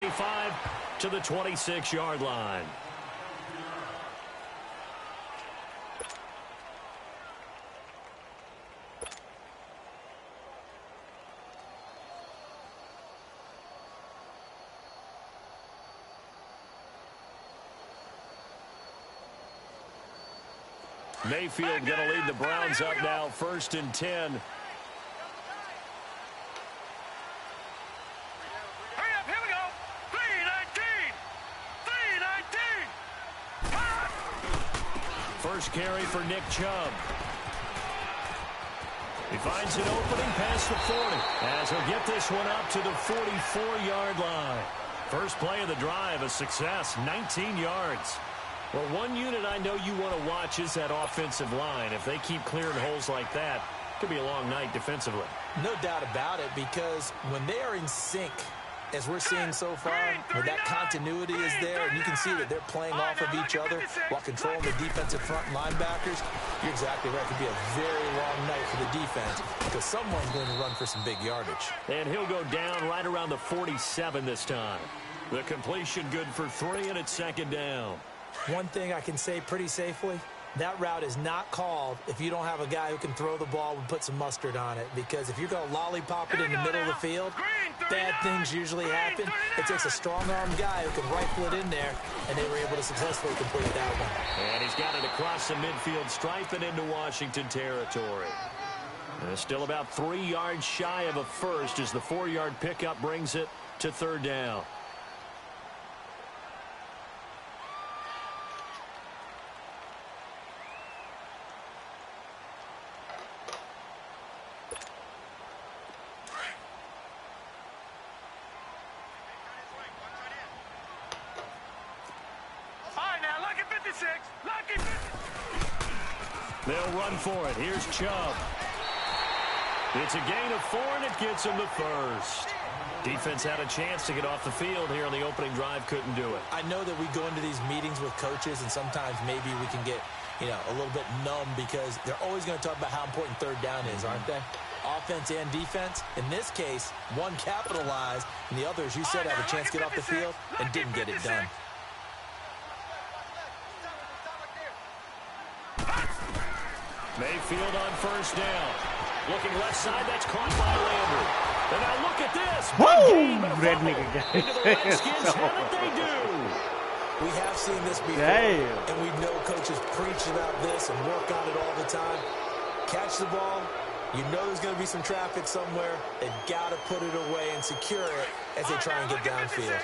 25 to the 26-yard line. Mayfield going to lead the Browns up now, 1st and 10. First carry for Nick Chubb. He finds an opening past the 40 as he'll get this one up to the 44-yard line. First play of the drive, a success, 19 yards. Well, one unit I know you want to watch is that offensive line. If they keep clearing holes like that, it could be a long night defensively. No doubt about it, because when they are in sync, as we're seeing so far, where that continuity is there, and you can see that they're playing off of each other while controlling the defensive front linebackers, you're exactly right. It could be a very long night for the defense because someone's going to run for some big yardage. And he'll go down right around the 47 this time. The completion good for 3, and it's 2nd down. One thing I can say pretty safely, that route is not called if you don't have a guy who can throw the ball and put some mustard on it. Because if you're going to lollipop it in the middle of the field, bad things usually happen. It takes a strong-armed guy who can rifle it in there, and they were able to successfully complete that one. And he's got it across the midfield stripe and into Washington territory. And it's still about 3 yards shy of a first as the 4-yard pickup brings it to 3rd down. They'll run for it. Here's Chubb. It's a gain of 4, and it gets him the first. Defense had a chance to get off the field here on the opening drive. Couldn't do it. I know that we go into these meetings with coaches, and sometimes maybe we can get, a little bit numb because they're always going to talk about how important 3rd down is, aren't they? Offense and defense. In this case, one capitalized, and the other, as you said, had a chance to get off the field and didn't get it done. Mayfield on 1st down. Looking left side, that's caught by Landry. And now look at this. Woo! Redneck again. Into the Redskins, haven't they do? We have seen this before, and we know coaches preach about this and work on it all the time. Catch the ball. You know there's going to be some traffic somewhere. They've got to put it away and secure it as they try and get downfield.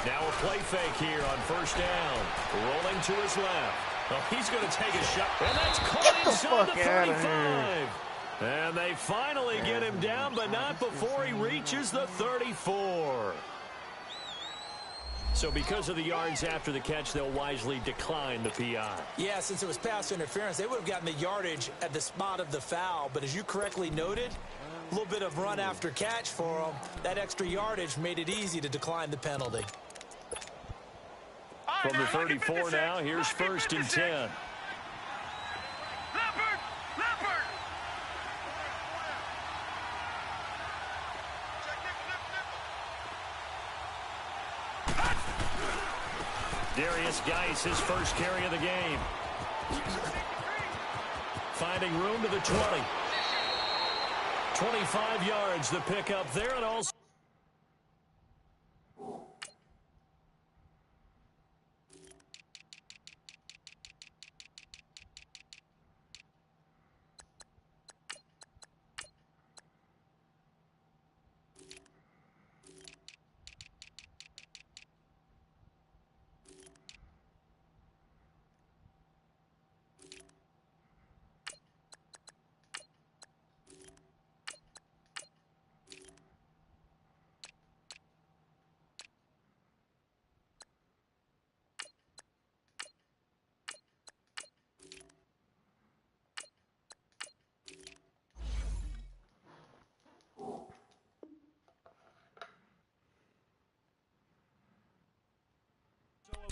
Now a play fake here on 1st down. Rolling to his left. Oh, he's going to take a shot. And that's caught inside the 35. And they finally get him down, but not before he reaches the 34. So because of the yards after the catch, they'll wisely decline the PI. Yeah, since it was pass interference, they would have gotten the yardage at the spot of the foul. But as you correctly noted, a little bit of run after catch for them. That extra yardage made it easy to decline the penalty. From the 34 now, here's 1st and 10. Darius Geis, his first carry of the game. Finding room to the 20. 25 yards, the pickup there, and also.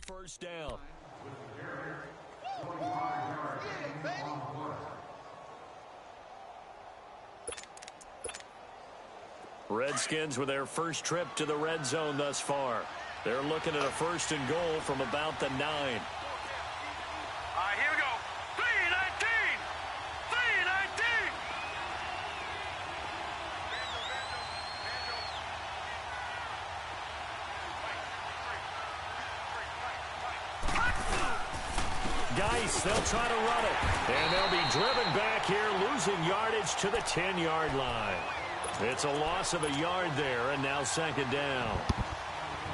First down. Redskins with their first trip to the red zone thus far. They're looking at a 1st and goal from about the 9. All right, here we go. 3-19. 3-19. Geis, they'll try to run it. And they'll be driven back here, losing yardage to the 10-yard line. It's a loss of a yard there, and now 2nd down.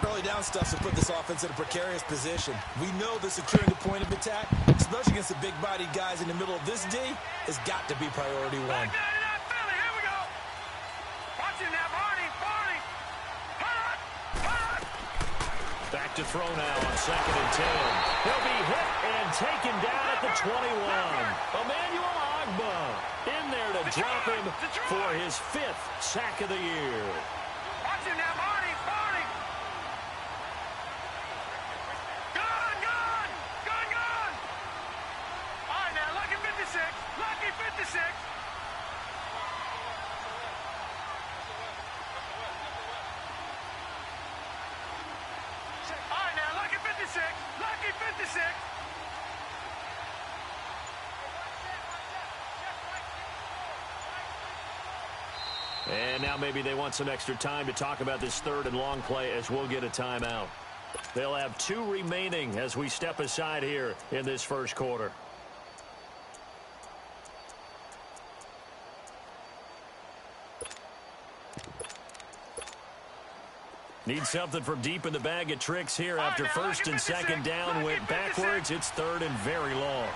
Early down stuff to put this offense in a precarious position. We know that securing the point of attack, especially against the big-bodied guys in the middle of this D, has got to be priority one. Here we go. Watch him now, Barney. Back to throw now on 2nd and 10. He'll be hit and taken down at the 21. Emmanuel Agba in there to drop him for his 5th sack of the year. Watch him now, Barney. Gone. All right, now, lucky 56. Lucky 56. All right, now, lucky 56. Lucky 56. And now maybe they want some extra time to talk about this 3rd and long play as we'll get a timeout. They'll have 2 remaining as we step aside here in this 1st quarter. Need something from deep in the bag of tricks here after 1st and 2nd down went backwards. It's 3rd and very long.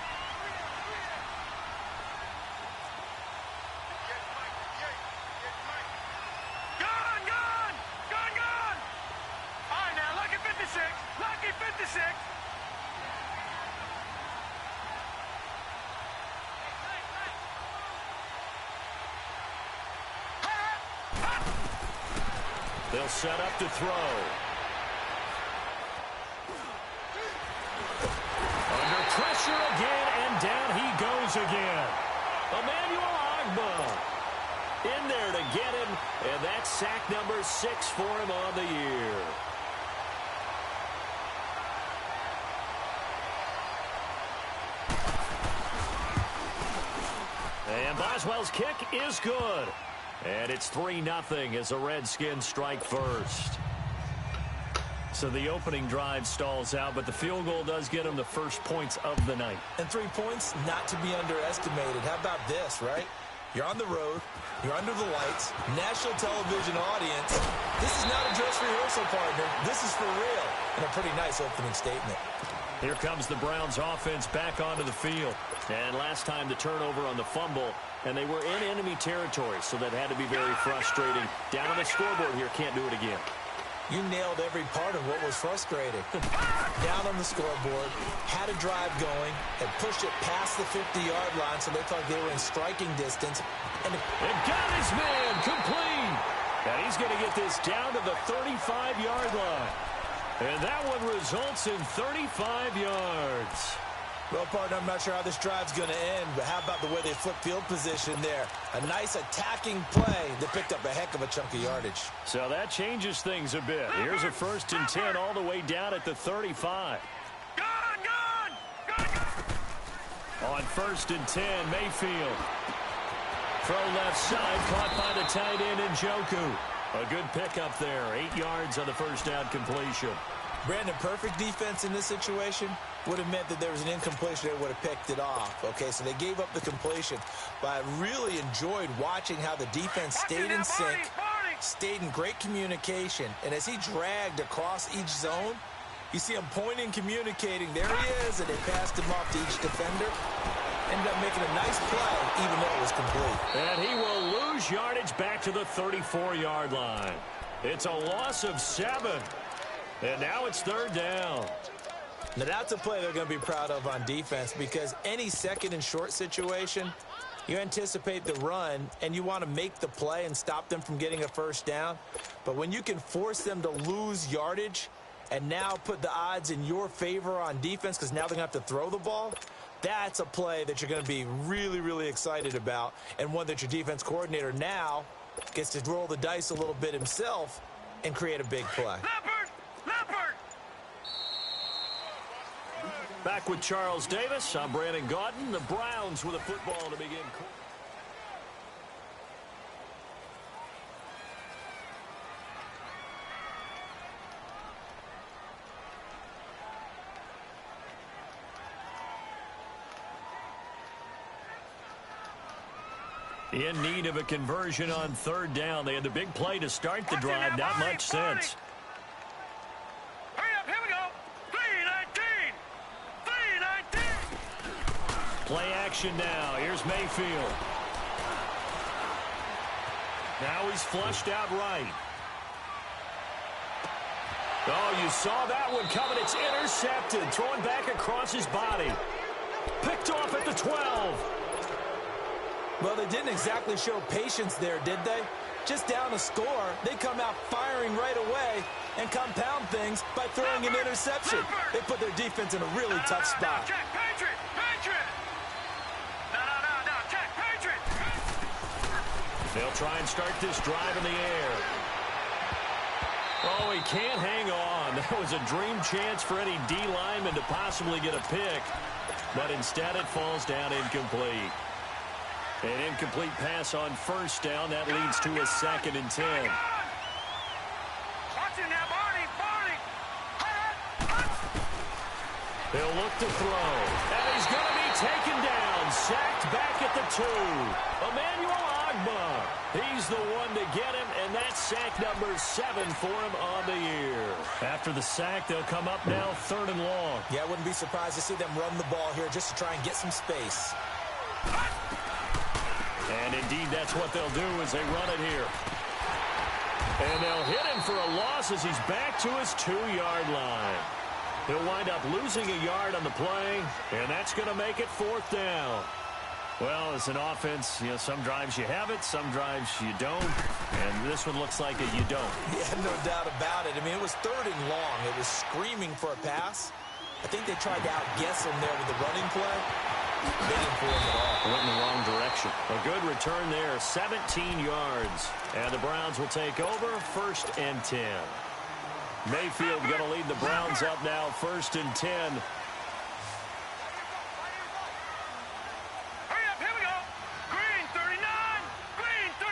They'll set up to throw. Under pressure again, and down he goes again. Emmanuel Agba in there to get him, and that's sack number 6 for him on the year. And Boswell's kick is good. And it's 3-0 as the Redskins strike first. So the opening drive stalls out, but the field goal does get them the first points of the night. And 3 points, not to be underestimated. How about this, right? You're on the road. You're under the lights. National television audience. This is not a dress rehearsal, partner. This is for real. And a pretty nice opening statement. Here comes the Browns offense back onto the field. And last time the turnover on the fumble, and they were in enemy territory, so that had to be very frustrating. Down on the scoreboard here, can't do it again. You nailed every part of what was frustrating. Down on the scoreboard, had a drive going, had pushed it past the 50-yard line, so they thought they were in striking distance. And got his man complete. And he's going to get this down to the 35-yard line. And that one results in 35 yards. Well, partner, I'm not sure how this drive's going to end, but how about the way they flip field position there? A nice attacking play that picked up a heck of a chunk of yardage. So that changes things a bit. Here's a 1st and 10 all the way down at the 35. On 1st and 10, Mayfield. Throw left side, caught by the tight end Njoku. A good pickup there, 8 yards on the first down completion. Brandon, perfect defense in this situation would have meant that there was an incompletion that would have picked it off. Okay, so they gave up the completion. But I really enjoyed watching how the defense stayed in sync, stayed in great communication. And as he dragged across each zone, you see him pointing, communicating. There he is, and they passed him off to each defender. Ended up making a nice play, even though it was complete. And he will lose yardage back to the 34-yard line. It's a loss of 7. And now it's 3rd down. Now that's a play they're going to be proud of on defense, because any 2nd and short situation, you anticipate the run and you want to make the play and stop them from getting a 1st down. But when you can force them to lose yardage and now put the odds in your favor on defense because now they're going to have to throw the ball, that's a play that you're going to be really, really excited about, and one that your defense coordinator now Gets to roll the dice a little bit himself and create a big play. Leopard! Back with Charles Davis. I'm Brandon Gaudin. The Browns with a football to begin. In need of a conversion on third down. They had the big play to start the drive. Not much since. Hurry up, here we go. 3-19. Play action now. Here's Mayfield. Now he's flushed out right. Oh, you saw that one coming. It's intercepted. Thrown back across his body. Picked off at the 12. Well, they didn't exactly show patience there, did they? Just down a score, they come out firing right away and compound things by throwing an interception. They put their defense in a really tough spot. Check, Patriot! No, check, Patriot! They'll try and start this drive in the air. Oh, he can't hang on. That was a dream chance for any D lineman to possibly get a pick. But instead it falls down incomplete. An incomplete pass on first down. That leads to a 2nd and 10. Watch him now, Barney! He'll look to throw. And he's going to be taken down. Sacked back at the 2. Emmanuel Ogbah. He's the one to get him, and that's sack number 7 for him on the year. After the sack, they'll come up now 3rd and long. Yeah, I wouldn't be surprised to see them run the ball here just to try and get some space. And indeed, that's what they'll do as they run it here. And they'll hit him for a loss as he's back to his 2-yard line. He'll wind up losing a yard on the play, and that's going to make it 4th down. Well, as an offense, you know, some drives you have it, some drives you don't, and this one looks like you don't. Yeah, no doubt about it. I mean, it was 3rd and long. It was screaming for a pass. I think they tried to outguess him there with the running play. They didn't pull him at all. Went in the wrong direction. A good return there, 17 yards. And the Browns will take over, 1st and 10. Mayfield going to lead the Browns up now, 1st and 10. Hurry up, here we go! Green 39! Green 39!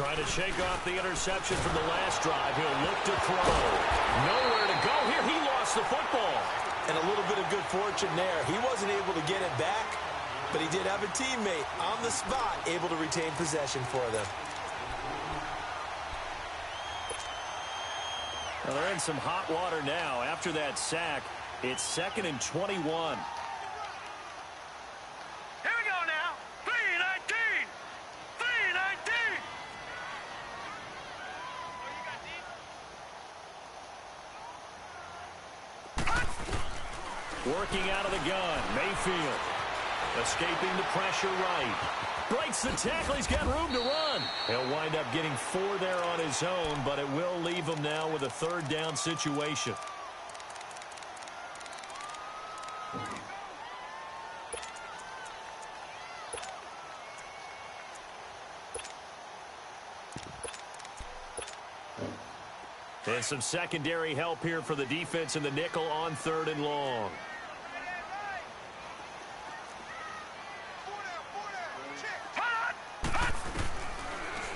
Trying to shake off the interception from the last drive. He'll look to throw. Nowhere to go here. He lost the football. And a little bit of good fortune there. He wasn't able to get it back, but he did have a teammate on the spot able to retain possession for them. Well, they're in some hot water now. After that sack, it's 2nd and 21. Here we go now! 3-19! 3-19! Working out of the gun, Mayfield. Escaping the pressure right. Breaks the tackle. He's got room to run. He'll wind up getting 4 there on his own, but it will leave him now with a 3rd down situation. And some secondary help here for the defense in the nickel on 3rd and long.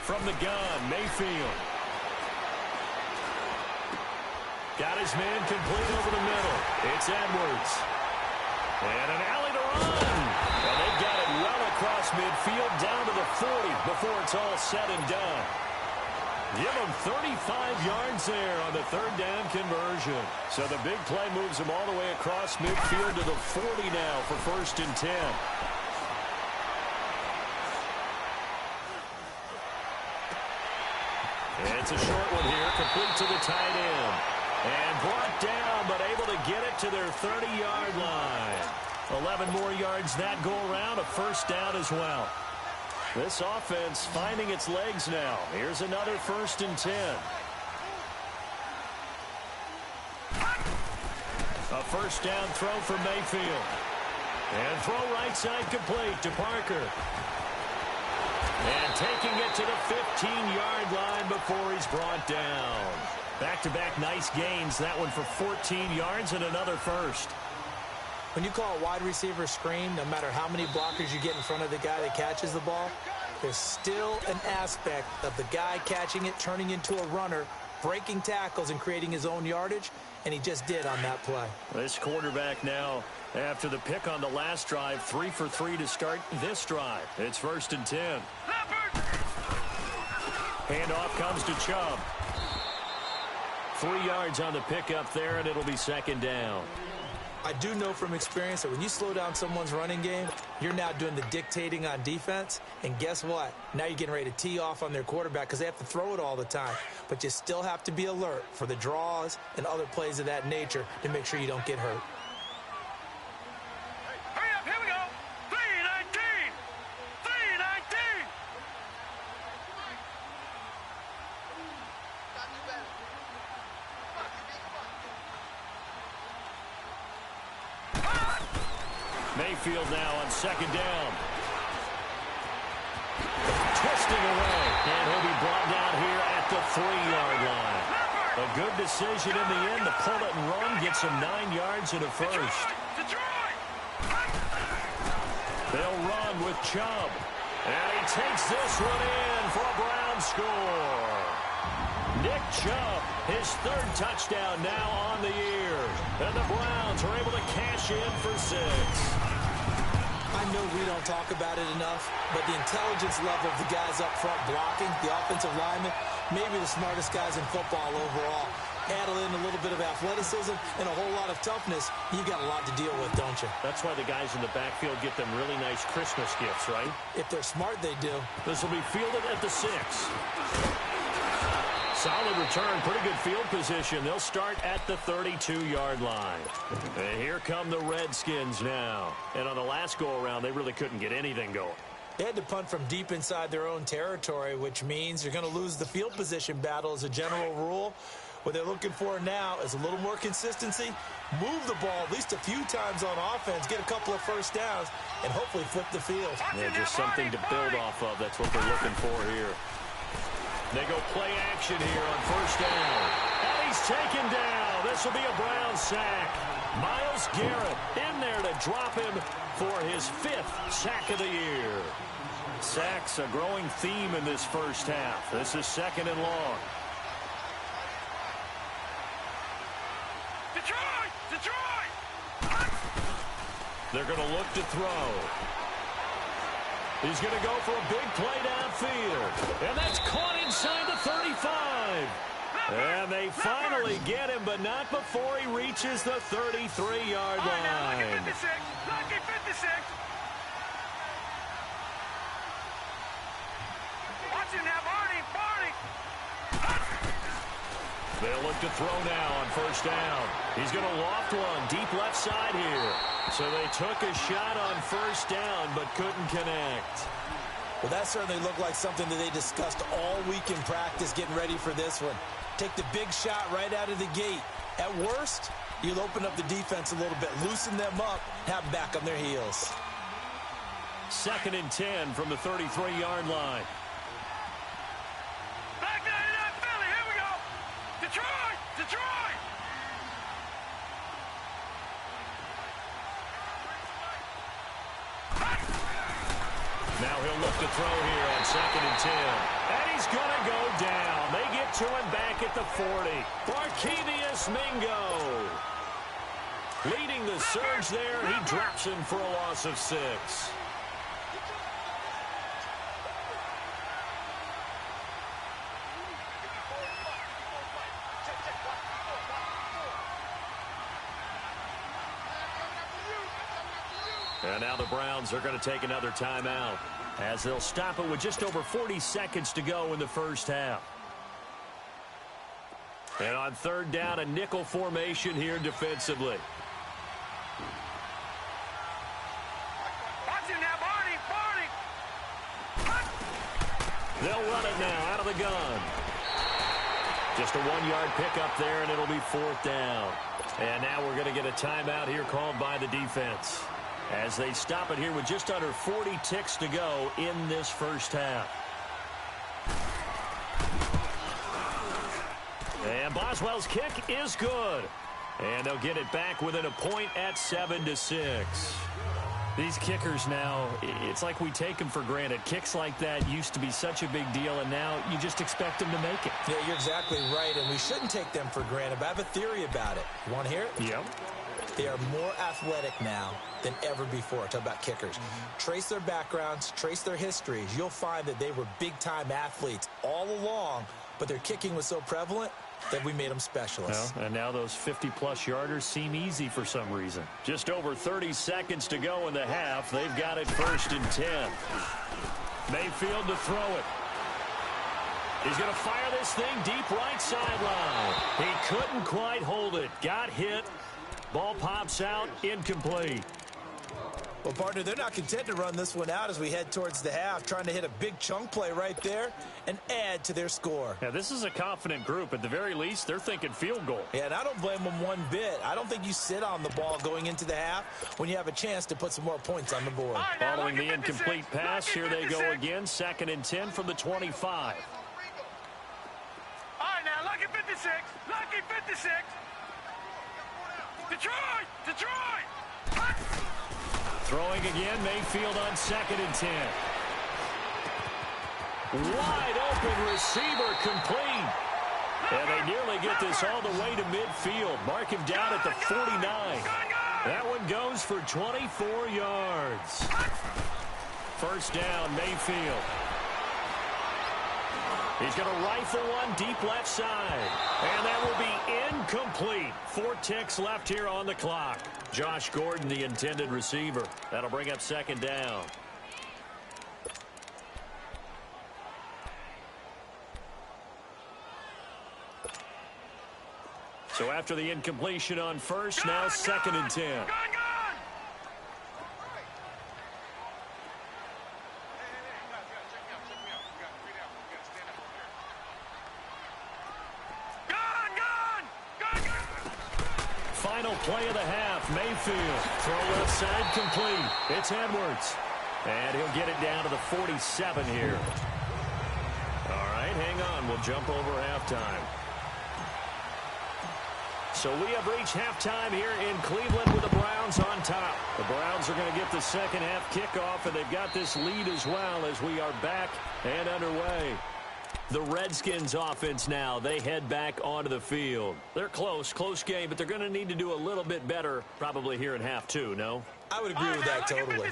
From the gun, Mayfield. Got his man complete over the middle. It's Edwards. And an alley to run. And they got it well across midfield down to the 40 before it's all said and done. Give him 35 yards there on the 3rd down conversion. So the big play moves him all the way across midfield to the 40 now for 1st and 10. It's a short one here, complete to the tight end. And brought down, but able to get it to their 30-yard line. 11 more yards that go around, a first down as well. This offense finding its legs now. Here's another 1st and 10. A first down throw for Mayfield. And throw right side complete to Parker. And taking it to the 15-yard line before he's brought down. Back-to-back nice gains. That one for 14 yards and another first. When you call a wide receiver screen, no matter how many blockers you get in front of the guy that catches the ball, there's still an aspect of the guy catching it, turning into a runner, breaking tackles and creating his own yardage, and he just did on that play. This quarterback now, after the pick on the last drive, 3 for 3 to start this drive. It's 1st and 10. Handoff comes to Chubb. 3 yards on the pickup there, and it'll be 2nd down. I do know from experience that when you slow down someone's running game, you're now doing the dictating on defense. And guess what? Now you're getting ready to tee off on their quarterback because they have to throw it all the time. But you still have to be alert for the draws and other plays of that nature to make sure you don't get hurt. Hurry up, here we go. 3:19. 3:19. Mayfield now on 2nd down. Twisting away. And he'll be brought down here at the 3-yard line. A good decision in the end to pull it and run. Gets him 9 yards and a first. They'll run with Chubb. And he takes this one in for a Brown score. Nick Chubb, his 3rd touchdown now on the year. And the Browns are able to cash in for 6. I know we don't talk about it enough, but the intelligence level of the guys up front blocking, the offensive linemen, maybe the smartest guys in football overall. Add in a little bit of athleticism and a whole lot of toughness, you got a lot to deal with, don't you? That's why the guys in the backfield get them really nice Christmas gifts, right? If they're smart, they do. This will be fielded at the 6. Solid return, pretty good field position. They'll start at the 32-yard line. And here come the Redskins now. And on the last go-around, they really couldn't get anything going. They had to punt from deep inside their own territory, which means you're going to lose the field position battle as a general rule. What they're looking for now is a little more consistency, move the ball at least a few times on offense, get a couple of first downs, and hopefully flip the field. Yeah, just something to build off of. That's what they're looking for here. They go play action here on 1st down. And he's taken down. This will be a Brown sack. Myles Garrett in there to drop him for his 5th sack of the year. Sacks a growing theme in this first half. This is 2nd and long. Detroit! They're going to look to throw. He's going to go for a big play downfield. And that's caught inside the 35. And they finally get him, but not before he reaches the 33-yard line. Lucky 56. Watch him now, Barney. They'll look to throw now on 1st down. He's going to loft one deep left side here. So they took a shot on 1st down, but couldn't connect. Well, that certainly looked like something that they discussed all week in practice getting ready for this one. Take the big shot right out of the gate. At worst, you'll open up the defense a little bit, loosen them up, have them back on their heels. 2nd and 10 from the 33-yard line. Back 99 Philly, here we go. Detroit! Now he'll look to throw here on 2nd and 10. And he's going to go down. They get to him back at the 40. Barkevious Mingo. Leading the surge there. He drops him for a loss of 6. And now the Browns are going to take another timeout as they'll stop it with just over 40 seconds to go in the first half. And on 3rd down, a nickel formation here defensively. They'll run it now out of the gun. Just a 1-yard pickup there, and it'll be 4th down. And now we're going to get a timeout here called by the defense as they stop it here with just under 40 ticks to go in this first half. And Boswell's kick is good. And they'll get it back within a point at 7-6. These kickers now, it's like we take them for granted. Kicks like that used to be such a big deal, and now you just expect them to make it. Yeah, you're exactly right, and we shouldn't take them for granted. But I have a theory about it. You want to hear it? Yep. They are more athletic now than ever before. Talk about kickers. Trace their backgrounds, trace their histories. You'll find that they were big-time athletes all along, but their kicking was so prevalent that we made them specialists. Well, and now those 50-plus yarders seem easy for some reason. Just over 30 seconds to go in the half. They've got it 1st and 10. Mayfield to throw it. He's going to fire this thing deep right sideline. He couldn't quite hold it. Got hit. Ball pops out. Incomplete. Well, partner, they're not content to run this one out as we head towards the half, trying to hit a big chunk play right there and add to their score. Yeah, this is a confident group. At the very least, they're thinking field goal. Yeah, and I don't blame them one bit. I don't think you sit on the ball going into the half when you have a chance to put some more points on the board. Following the incomplete pass, here they go again. 2nd and 10 from the 25. All right, now, lucky 56. Lucky 56. Detroit! Detroit! Throwing again, Mayfield on 2nd and 10. Wide open receiver complete. And they nearly get this all the way to midfield. Mark him down at the 49. That one goes for 24 yards. 1st down, Mayfield. He's going to rifle one deep left side. And that will be incomplete. 4 ticks left here on the clock. Josh Gordon, the intended receiver. That'll bring up 2nd down. So after the incompletion on 1st, now 2nd and 10. Final play of the half. Mayfield. Throw left side complete. It's Edwards. And he'll get it down to the 47 here. All right, hang on. We'll jump over halftime. So we have reached halftime here in Cleveland with the Browns on top. The Browns are going to get the second half kickoff, and they've got this lead as well as we are back and underway. The Redskins offense now, they head back onto the field. They're close game, but they're going to need to do a little bit better probably here in half 2, no? I would agree with that totally.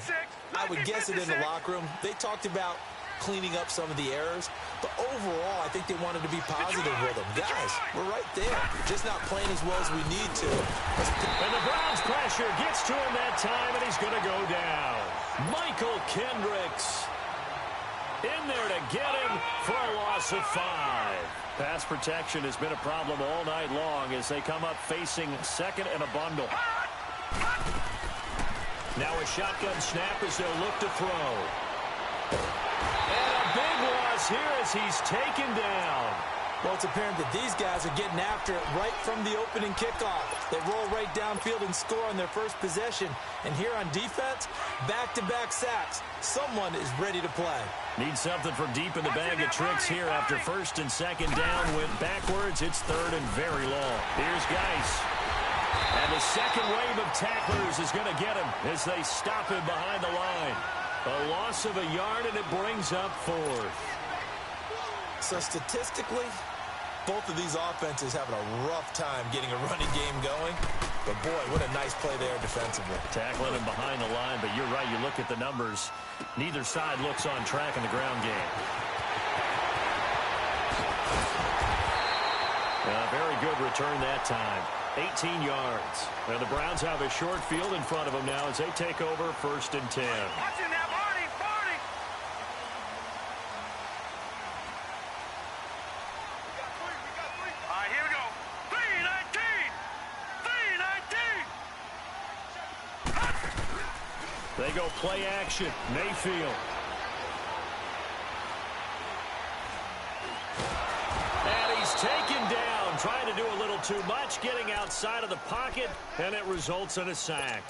I would guess it in the locker room. They talked about cleaning up some of the errors, but overall, I think they wanted to be positive with them. Guys, we're right there. Just not playing as well as we need to. And the Browns pressure gets to him that time, and he's going to go down. Michael Kendricks in there to get him for a loss of 5. Pass protection has been a problem all night long as they come up facing 2nd and a bundle. Now a shotgun snap as they'll look to throw. And a big loss here as he's taken down. Well, it's apparent that these guys are getting after it right from the opening kickoff. They roll right downfield and score on their first possession. And here on defense, back-to-back sacks. Someone is ready to play. Need something from deep in the bag of tricks here after 1st and 2nd down. Went backwards. It's 3rd and very long. Here's Geis. And the second wave of tacklers is going to get him as they stop him behind the line. A loss of a yard, and it brings up 4th. So statistically, both of these offenses having a rough time getting a running game going. But, boy, what a nice play there defensively. Tackling him behind the line, but you're right. You look at the numbers. Neither side looks on track in the ground game. Very good return that time. 18 yards. And the Browns have a short field in front of them now as they take over 1st and 10. Watching that, Barney, Barney. All right, here we go. 3-19. 3-19. They go play action. Mayfield. trying to do a little too much, getting outside of the pocket, and it results in a sack.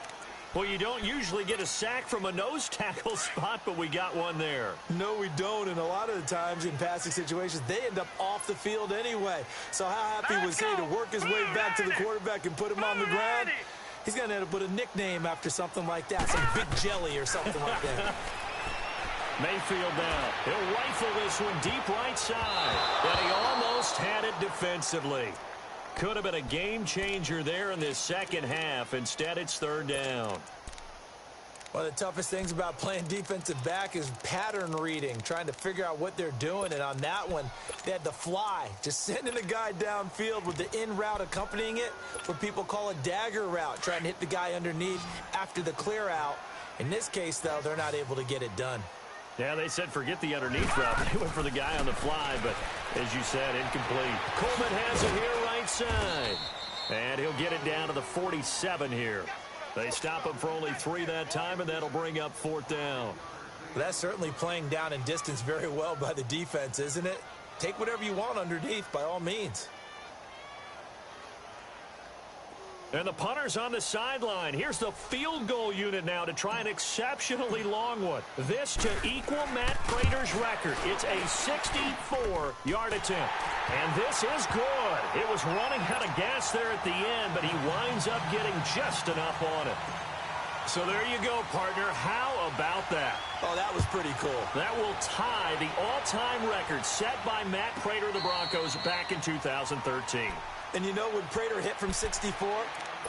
Well, you don't usually get a sack from a nose tackle spot, but we got one there. No, we don't, and a lot of the times in passing situations, they end up off the field anyway. So how happy was he to work his way back to the quarterback and put him on the ground? He's going to end up with a nickname after something like that, some Big Jelly or something like that. Mayfield now. He'll rifle this one deep right side, and he almost had it defensively. Could have been a game changer there in this second half. Instead, it's third down. One of the toughest things about playing defensive back is pattern reading, trying to figure out what they're doing. And on that one, they had the fly, just sending a guy downfield with the in route accompanying it, what people call a dagger route, trying to hit the guy underneath after the clear out. In this case, though, they're not able to get it done. Yeah, they said forget the underneath route. They went for the guy on the fly, but as you said, incomplete. Coleman has it here right side. And he'll get it down to the 47 here. They stop him for only 3 that time, and that'll bring up fourth down. Well, that's certainly playing down in distance very well by the defense, isn't it? Take whatever you want underneath, by all means. And the punter's on the sideline. Here's the field goal unit now to try an exceptionally long one. This to equal Matt Prater's record. It's a 64-yard attempt. And this is good. It was running out of gas there at the end, but he winds up getting just enough on it. So there you go, partner. How about that? Oh, that was pretty cool. That will tie the all-time record set by Matt Prater of the Broncos back in 2013. And you know, when Prater hit from 64,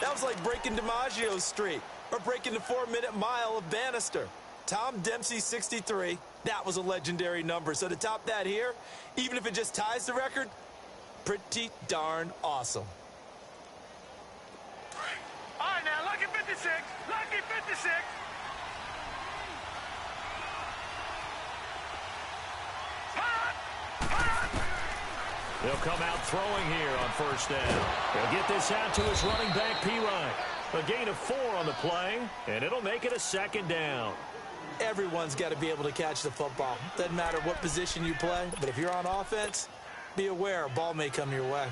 that was like breaking DiMaggio's streak or breaking the 4-minute mile of Bannister. Tom Dempsey, 63, that was a legendary number. So to top that here, even if it just ties the record, pretty darn awesome. All right, now, lucky 56. Lucky 56. They'll come out throwing here on first down. He'll get this out to his running back, Pirine. A gain of 4 on the play, and it'll make it a second down. Everyone's got to be able to catch the football. Doesn't matter what position you play, but if you're on offense, be aware a ball may come your way.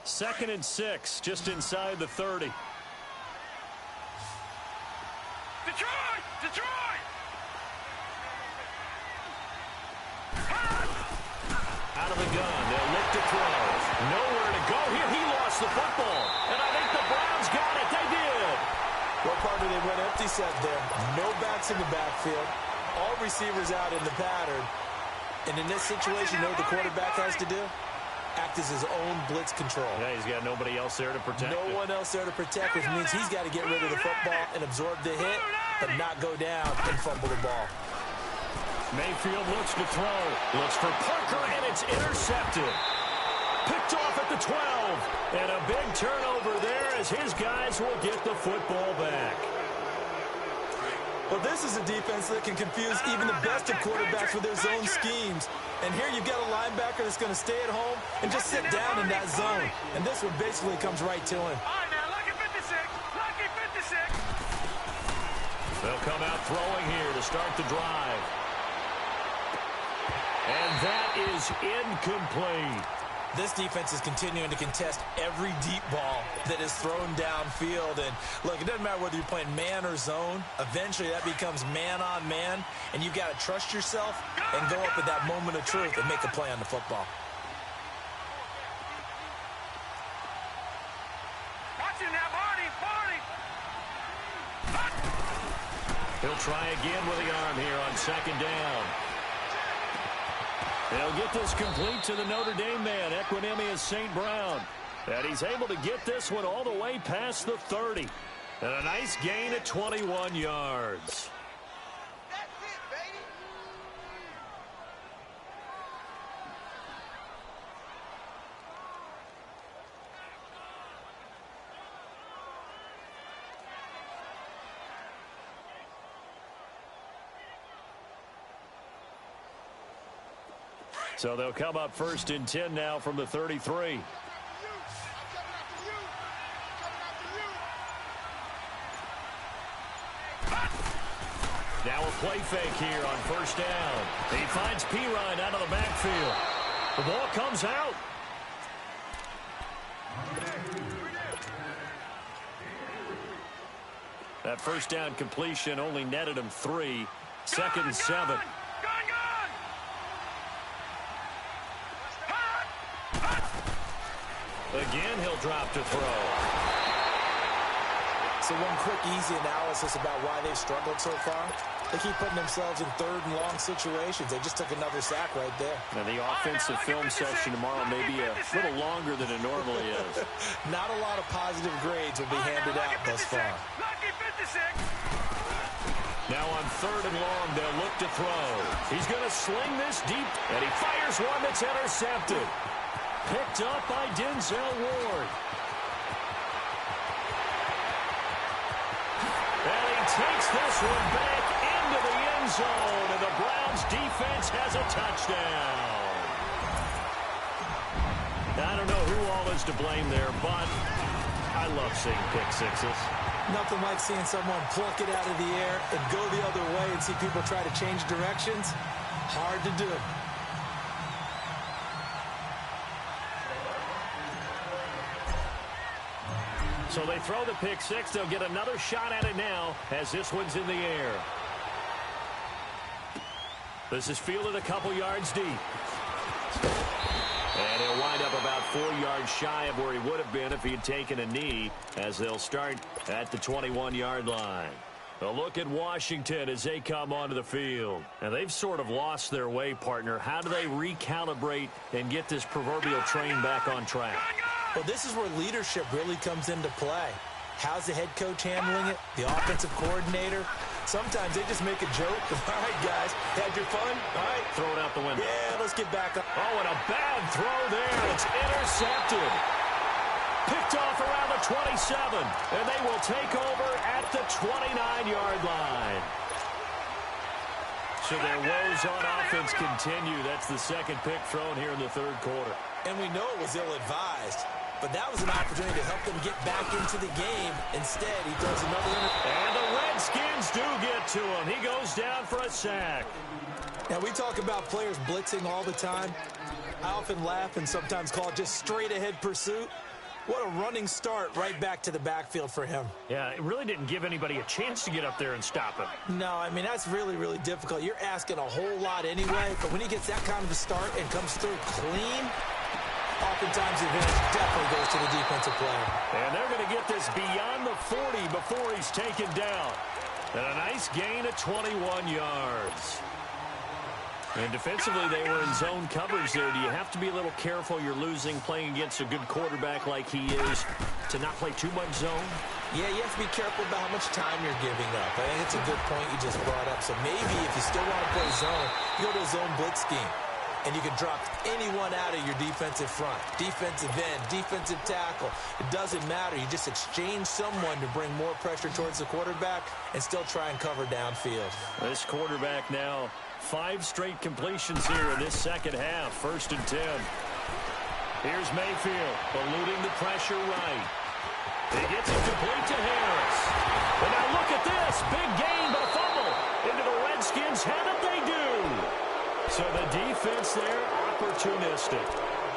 2nd and 6, just inside the 30. Detroit! Detroit! Out of the gun, they'll look to throw. Nowhere to go here. He lost the football. And I think the Browns got it. They did. Well, partner, they went empty set there. No backs in the backfield. All receivers out in the pattern. And in this situation, you know what the quarterback has to do? Act as his own blitz control. Yeah, he's got nobody else there to protect No him. one else there to protect, which means he's got to get rid of the football and absorb the hit, but not go down and fumble the ball. Mayfield looks to throw. Looks for Parker, and it's intercepted. Picked off at the 12. And a big turnover there as his guys will get the football back. Well, this is a defense that can confuse even the best of quarterbacks with their zone schemes. And here you've got a linebacker that's going to stay at home and just sit down in that zone. And this one basically comes right to him. All right, now, lucky 56. Lucky 56. They'll come out throwing here to start the drive. And that is incomplete. This defense is continuing to contest every deep ball that is thrown downfield. And look, it doesn't matter whether you're playing man or zone. Eventually that becomes man on man. And you've got to trust yourself and go up at that moment of truth and make a play on the football. Watch it now, Barney. He'll try again with the arm here on second down. They'll get this complete to the Notre Dame man, Equinemius St. Brown. And he's able to get this one all the way past the 30. And a nice gain at 21 yards. That's it, baby. So they'll come up 1st and 10 now from the 33. Now a play fake here on first down. He finds Pirine out of the backfield. The ball comes out. That first down completion only netted him 3. Second and 7. Again, he'll drop to throw. So one quick, easy analysis about why they've struggled so far. They keep putting themselves in third and long situations. They just took another sack right there. Now, the offensive film session tomorrow may be a little longer than it normally is. Not a lot of positive grades will be handed out thus far. Now on third and long, they'll look to throw. He's going to sling this deep, and he fires one that's intercepted. Picked up by Denzel Ward. And he takes this one back into the end zone, and the Browns defense has a touchdown. I don't know who all is to blame there, but I love seeing pick sixes. Nothing like seeing someone pluck it out of the air and go the other way and see people try to change directions. Hard to do. So they throw the pick six. They'll get another shot at it now as this one's in the air. This is fielded a couple yards deep. And he'll wind up about 4 yards shy of where he would have been if he had taken a knee, as they'll start at the 21-yard line. A look at Washington as they come onto the field. And they've sort of lost their way, partner. How do they recalibrate and get this proverbial train back on track? Well, this is where leadership really comes into play. How's the head coach handling it? The offensive coordinator? Sometimes they just make a joke. All right, guys, had your fun? All right. Throw it out the window. Yeah, let's get back up. Oh, and a bad throw there. It's intercepted. Picked off around the 27, and they will take over at the 29-yard line. So their woes on offense continue. That's the second pick thrown here in the third quarter. And we know it was ill-advised, but that was an opportunity to help them get back into the game. Instead, he throws another and the Redskins do get to him. He goes down for a sack. Now, we talk about players blitzing all the time. I often laugh and sometimes call it just straight-ahead pursuit. What a running start right back to the backfield for him. Yeah, it really didn't give anybody a chance to get up there and stop him. No, I mean, that's really, really difficult. You're asking a whole lot anyway, but when he gets that kind of a start and comes through clean, oftentimes the advantage definitely goes to the defensive player. And they're going to get this beyond the 40 before he's taken down. And a nice gain of 21 yards. And defensively, they were in zone coverage there. Do you have to be a little careful you're losing playing against a good quarterback like he is to not play too much zone? Yeah, you have to be careful about how much time you're giving up. I think it's a good point you just brought up. So maybe if you still want to play zone, you go to a zone blitz scheme. And you can drop anyone out of your defensive front. Defensive end, defensive tackle. It doesn't matter. You just exchange someone to bring more pressure towards the quarterback and still try and cover downfield. This quarterback now 5 straight completions here in this second half. 1st and 10. Here's Mayfield eluding the pressure right. He gets it complete to Harris. And now look at this. Big gain, but a fumble into the Redskins' head that they do. So the defense there, opportunistic.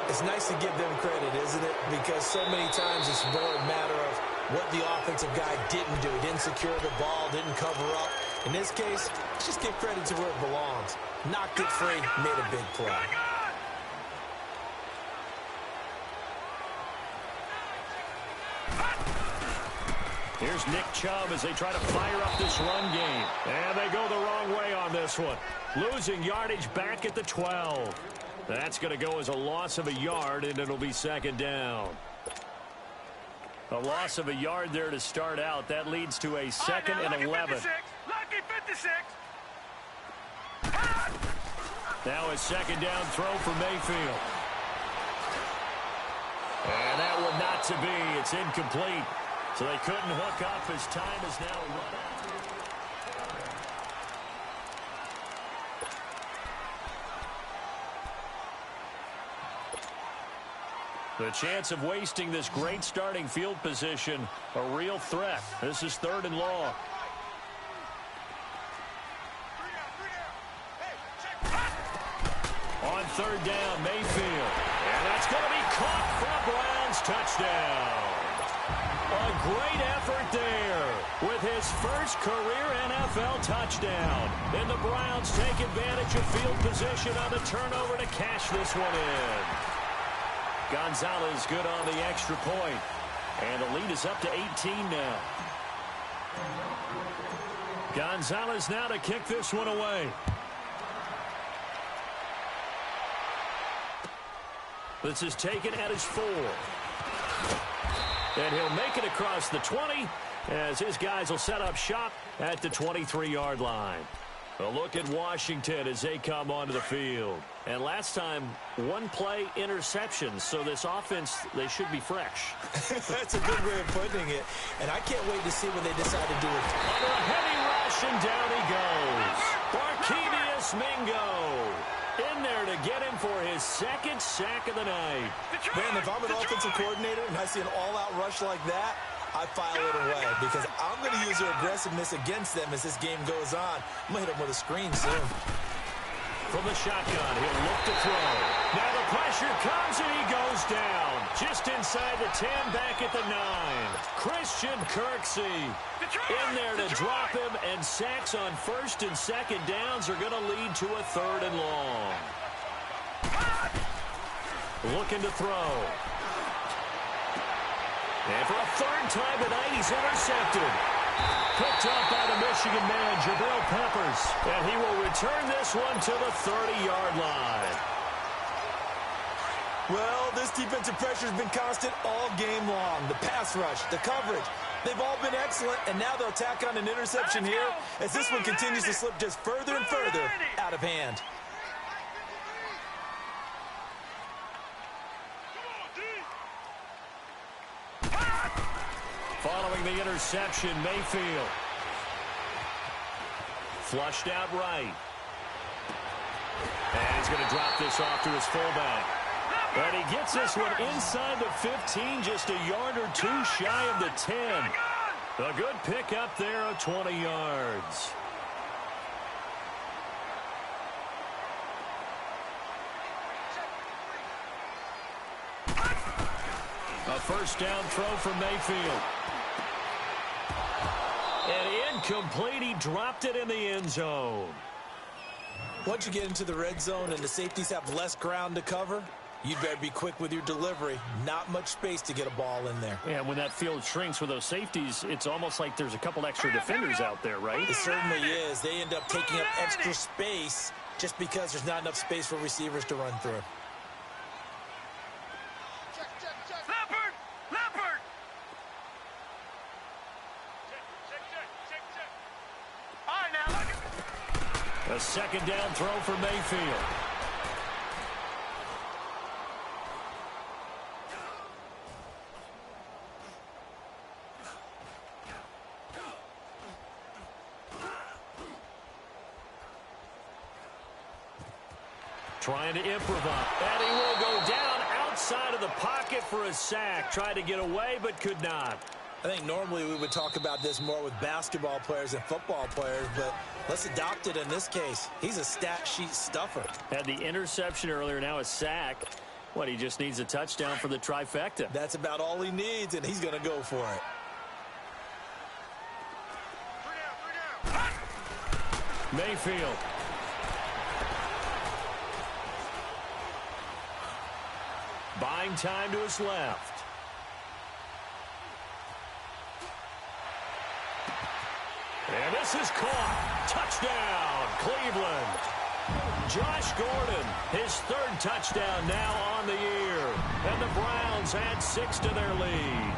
It's nice to give them credit, isn't it? Because so many times it's more a matter of what the offensive guy didn't do. Didn't secure the ball, didn't cover up. In this case, let's just give credit to where it belongs. Knocked it free, made a big play. Here's Nick Chubb as they try to fire up this run game. And they go the wrong way on this one. Losing yardage back at the 12. That's going to go as a loss of a yard, and it'll be 2nd down. A loss of a yard there to start out. That leads to a 2nd and 11. Lucky 56. Now a 2nd down throw for Mayfield. And that one not to be. It's incomplete. So they couldn't hook up as time is now run out. The chance of wasting this great starting field position, a real threat. This is 3rd and long. On third down, Mayfield. And that's going to be caught for a Browns touchdown. A great effort there with his first career NFL touchdown. And the Browns take advantage of field position on the turnover to cash this one in. Gonzalez good on the extra point. And the lead is up to 18 now. Gonzalez now to kick this one away. This is taken at his 4. And he'll make it across the 20 as his guys will set up shop at the 23-yard line. A look at Washington as they come onto the field. And last time, one play interception. So this offense, they should be fresh. That's a good way of putting it. And I can't wait to see what they decide to do with it. Under a heavy rush, and down he goes. Barkevius Mingo in there to get him for his second sack of the night. Man, if I'm an offensive coordinator and I see an all-out rush like that, I file it away because I'm going to use their aggressiveness against them as this game goes on. I'm going to hit them with a screen soon. From the shotgun, he'll look to throw. Now the pressure comes and he goes down. Just inside the 10, back at the 9. Christian Kirksey in there to drop him, and sacks on first and second downs are going to lead to a third and long. Looking to throw. And for a third time tonight, he's intercepted. Picked up by the Michigan man, Jabril Peppers. And he will return this one to the 30-yard line. Well, this defensive pressure has been constant all game long. The pass rush, the coverage, they've all been excellent, and now they'll tack on an interception here as this one continues to slip just further and further out of hand. Following the interception, Mayfield. Flushed out right. And he's going to drop this off to his fullback. And he gets this one inside the 15, just a yard or two shy of the 10. A good pickup there of 20 yards. A first down throw for Mayfield. And incomplete. He dropped it in the end zone. Once you get into the red zone and the safeties have less ground to cover, you better be quick with your delivery. Not much space to get a ball in there. Yeah, when that field shrinks with those safeties, it's almost like there's a couple extra defenders out there, right? It certainly is. They end up taking up extra space just because there's not enough space for receivers to run through. A second down throw for Mayfield. Trying to improvise. And he will go down outside of the pocket for a sack. Tried to get away, but could not. I think normally we would talk about this more with basketball players and football players, but let's adopt it in this case. He's a stat sheet stuffer. Had the interception earlier, now a sack. What, he just needs a touchdown for the trifecta. That's about all he needs, and he's going to go for it. Mayfield. Buying time to his left. And this is caught. Touchdown, Cleveland. Josh Gordon, his third touchdown now on the year. And the Browns add 6 to their lead.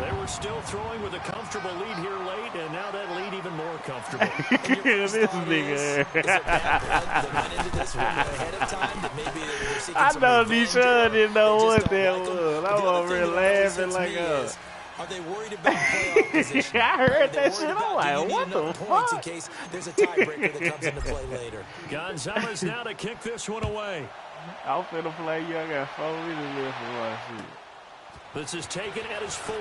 They were still throwing with a comfortable lead here late, and now that lead even more comfortable. This nigga. I know Deshaun didn't know what that was. I was over here laughing like Are they worried about playoff position? I heard that shit. I'm like, what the fuck? In case there's a tiebreaker that comes into play later. Gonzalez now to kick this one away. I'm finna play you. I got 4 minutes left for my shit. This is taken at his 4.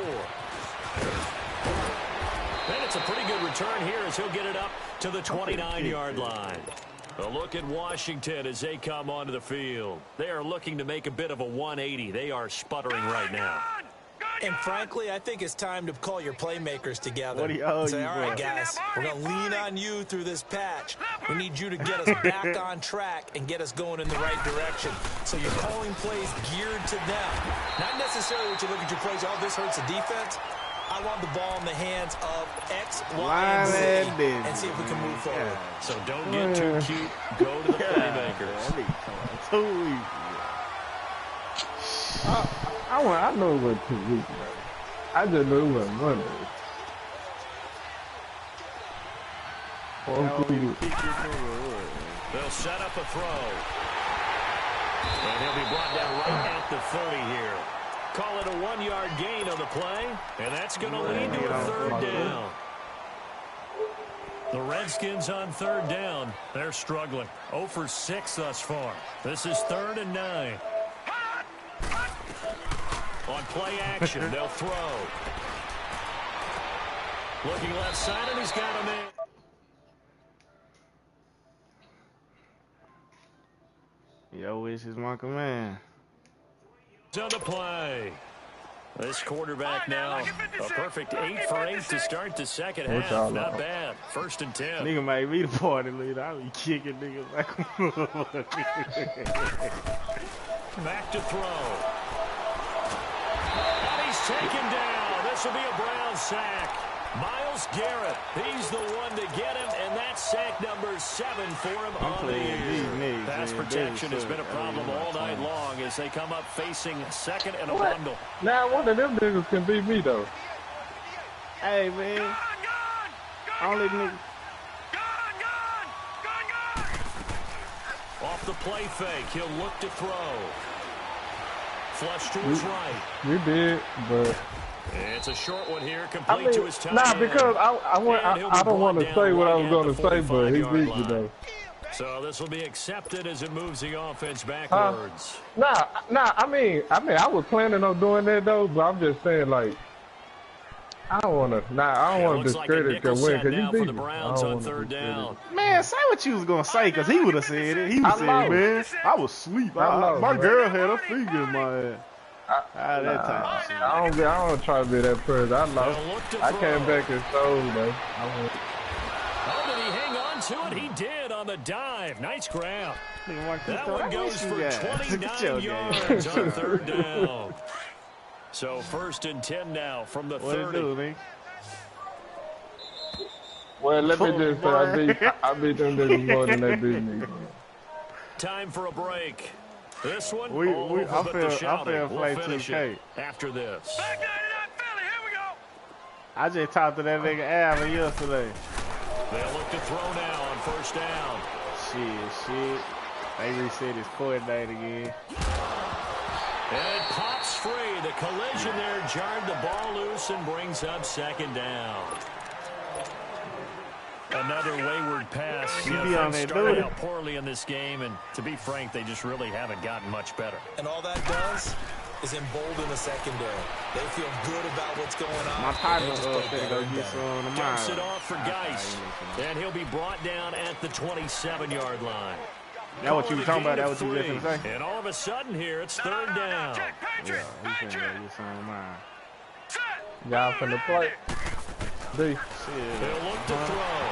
And it's a pretty good return here as he'll get it up to the 29-yard line. A look at Washington as they come onto the field. They are looking to make a bit of a 180. They are sputtering right now. And frankly, I think it's time to call your playmakers together. What do you owe Say, you, all right, boy? guys, we're going to lean on you through this patch. We need you to get us back on track and get us going in the right direction. So you're calling plays geared to them. Not necessarily what you look at your plays, oh, this hurts the defense. I want the ball in the hands of X, Y, and Z and see if we can move forward. So don't get too cute. Go to the playmakers. I know it was 2 weeks, bro. I just knew it was Monday. They'll set up a throw. And he'll be brought down right at the 30 here. Call it a 1-yard gain on the play, and that's going to lead to a third down. The Redskins on third down. They're struggling. 0 for 6 thus far. This is 3rd and 9. On play action, they'll throw. Looking left side, and he's got him in. Yo, wish is my command. On the play. This quarterback now, a perfect 8 for 8 to start the second half. Not bad. 1st and 10. Nigga made me the party leader. I be kicking niggas like Back to throw. And he's taken down. This will be a Brown sack. Myles Garrett, he's the one to get him, and that's sack number 7 for him on the year. Pass protection has been a problem all night long as they come up facing second and a bundle. Now, one of them niggas can beat me, though. Hey, man. Only nigga. Off the play fake, he'll look to throw. Flush to his right. You did, but... It's a short one here, complete to his time. Nah, because I don't want to say what I was going to say, but he beat me, though. So this will be accepted as it moves the offense backwards. Nah, I mean, I was planning on doing that, though, but I'm just saying, like, I don't want to discredit your win, because you beat the Browns on third down. Man, say what you was going to say, because he would have said it. He would say, man, I was asleep. My girl had her finger in my ass. I don't try to be that person. I lost. I came back and sold, though. Oh, did he hang on to it? He did on the dive. Nice grab. That one goes for 29 yards on third down. So 1st and 10 now from the 30. Well, let me just say, I beat them niggas more than they beat me. Time for a break. This one, I feel play 2K. After this. Back 99 Philly, here we go. I just talked to that nigga Allen yesterday. They'll look to throw now on 1st down. Shit. They reset his coordinator again. And it pops free. The collision there jarred the ball loose and brings up 2nd down. Another wayward pass. They started out poorly in this game, and to be frank, they just really haven't gotten much better. And all that does is embolden the secondary. They feel good about what's going on. My partner get some Jumps it off for Geis, and he'll be brought down at the 27-yard line. That what you were talking about? That what you were going to say? And all of a sudden here, it's 3rd down. Yeah, he's going to get some of mine. Y'all finna play. They'll look to throw.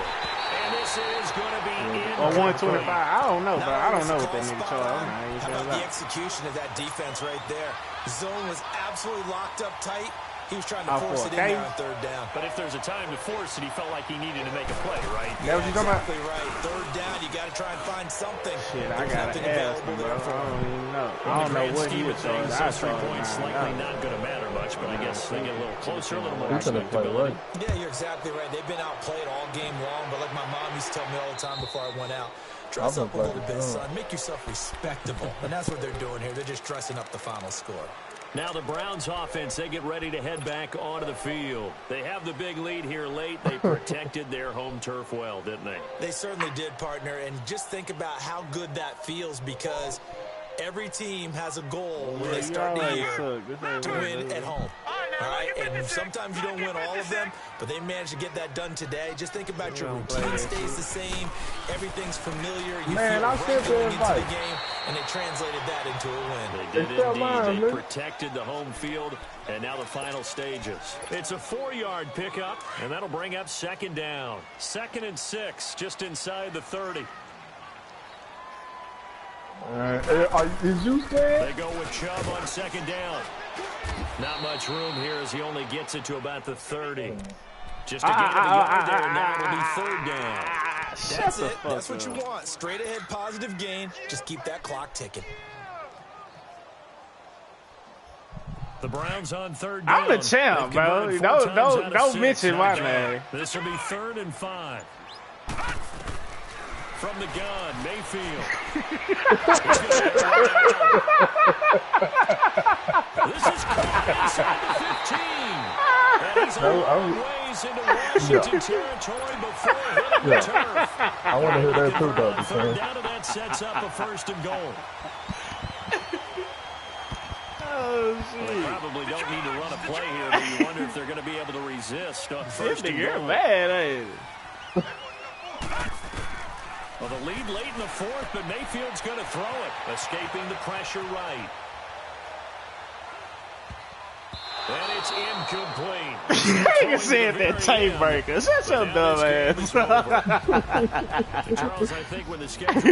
And this is going to be in. Or 125. I don't know, but I don't know what that nigga charged. How about the execution of that defense right there? Zone was absolutely locked up tight. He was trying to force it in there on 3rd down. But if there's a time to force it, he felt like he needed to make a play, right? That what you talking about? Exactly right. 3rd down, you got to try and find something. Shit, I got to ask him, bro. I don't even know. I don't know what he was charged. Those 3 points likely not going to matter much, but I guess they get a little closer, a little more respectability. Yeah, you're exactly right. They've been outplayed all game long, but like my mom used to tell me all the time before I went out, dress up a little bit, son. Make yourself respectable. And that's what they're doing here. They're just dressing up the final score. Now the Browns offense, they get ready to head back onto the field. They have the big lead here late. They protected their home turf well, didn't they? They certainly did, partner. And just think about how good that feels, because every team has a goal when they start the year to win at home. All right? And Sometimes you don't win all of them, but they managed to get that done today. Just think about your routine stays the same. Everything's familiar. You feel right going into the game, and they translated that into a win. They did indeed. They protected the home field, and now the final stages. It's a 4-yard pickup, and that'll bring up second down. 2nd and 6, just inside the 30. Is you scared? They go with Chubb on second down. Not much room here as he only gets it to about the 30. Just to get to the yard there, and now it'll be 3rd down. That's it. That's what you want. Straight ahead positive gain. Just keep that clock ticking. The Browns on 3rd down. I'm the champ, bro. Don't mention my name. This will be 3rd and 5. From the gun, Mayfield. This is caught inside the 15. And he's a long ways into Washington territory before hitting the turf. I want to hear that too, though. 3rd down, and that sets up a 1st and goal. Oh, shit. They probably don't need to run a play here, but you wonder if they're going to be able to resist on 1st and you're goal. mad, ain't it? Well, the lead late in the 4th, but Mayfield's going to throw it, escaping the pressure right. And it's incomplete. You said that tape breaker. Shut your dumb ass. Charles, I think when the schedule...